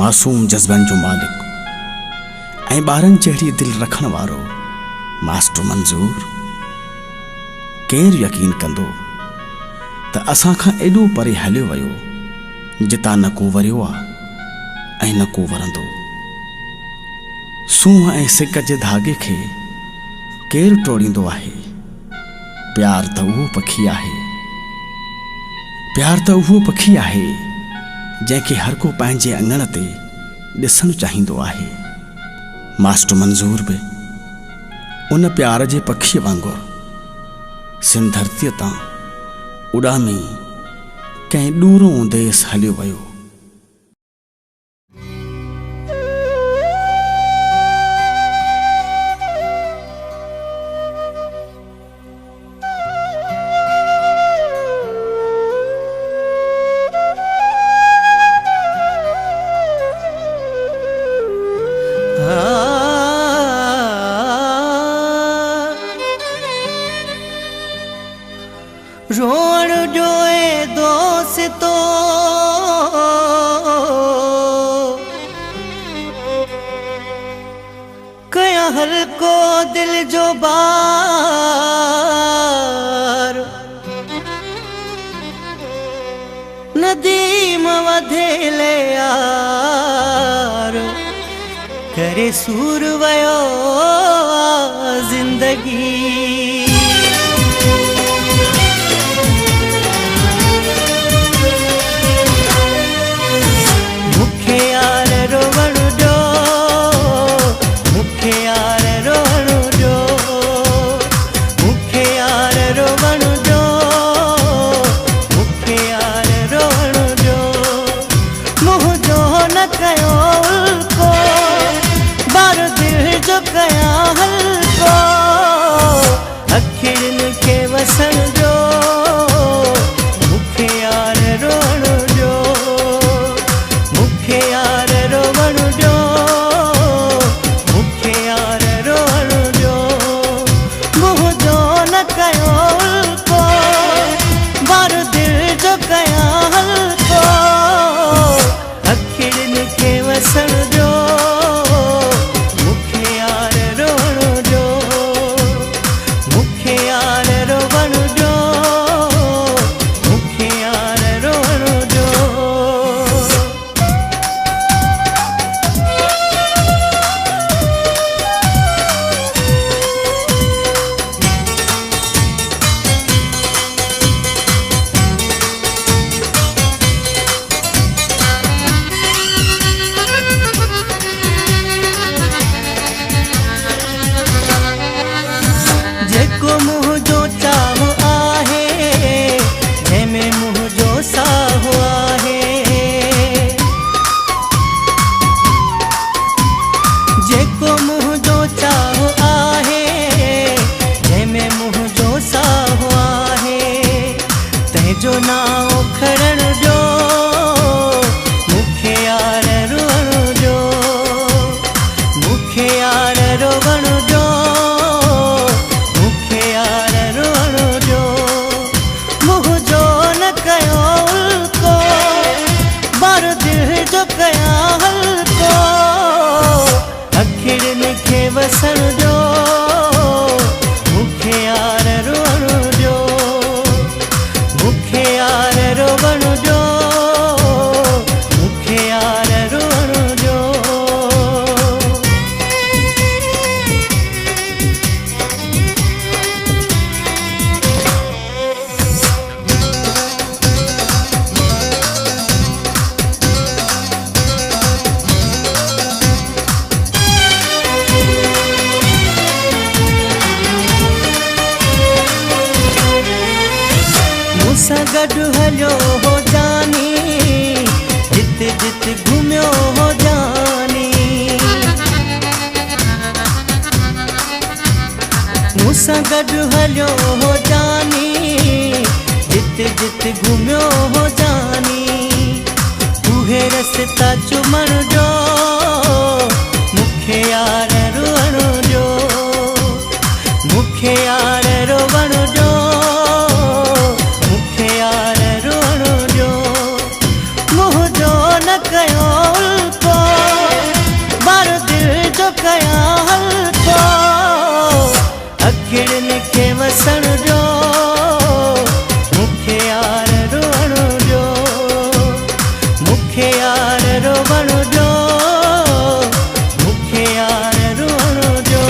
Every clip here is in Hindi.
मासूम जज्बन जो मालिक ऐं ॿारनि जहिड़ी दिल रखण वारो मास्टर मंज़ूर। केरु यकीन कंदो त असां खां एॾो परे हलियो वियो जितां न को वरियो आहे ऐं न को वरंदो। सूंहं ऐं सिक जे धागे खे केरु टोड़ींदो आहे? प्यार त उहो पखी आहे, प्यार त उहो पखी आहे जंहिंखे हर को पंहिंजे अङण ते ॾिसणु चाहींदो आहे। मास्टर मंज़ूर बि उन प्यार जे पखीअ वांगुरु सिंध धरतीअ तां उॾामी कंहिं ॾूरों देस हलियो वियो। रोण जोए दोस्तो कया हल्को दिल जो बार नदीम वधेले यार करे सूर वयो जिंदगी। जो ना उखड़न जो मुखे यार रोवण जो, मुखे यार रोवण जो, मुखे यार रोवण जो। मुँह जो न कयो उल्को बार दिल जो कया हल्को अखिड़नि खे वसण जो मुखे यार रोवण जो, मुखे यार रोवण जो, मुखे यार रोवण जो। मूंसां गॾु हलियो हो जानी, जित जित घुमियो हो जानी। मूंसां गॾु हलियो हो जानी, जित जित घुमियो हो जानी। उहे रस्ता चुमण जो मुखे यार रोवण जो, मुखे यार रोवण जो, मुखे यार रोवण जो। मुँह जो न कयो उल्को कया हल्को अखिड़न के वसण जो मुखे यार रोवण जो मुखे यार रोवण जो मुखे यार रोवण जो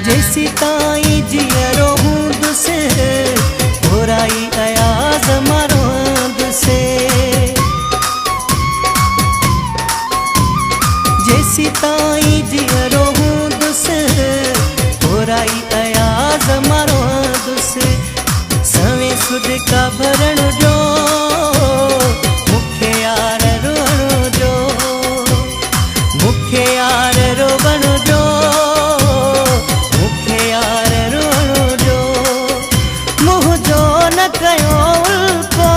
जैसी ताई जियरो हूँ से होराई अयाज मारो से जैसी ताई जियरो हूँ से होराई अयाज मारो से सवे सुध का भरण जो मुखे यार रोवण जो मुखे यार रोवण जो कयो उल्को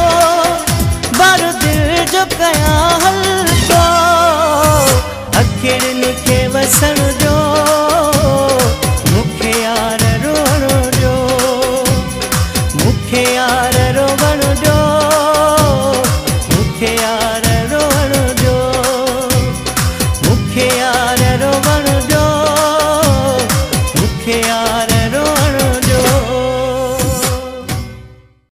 बार दिल जो कया हल्को अखिड़न के वसण जो मुखे यार रोवण जो मुखे यार रोवण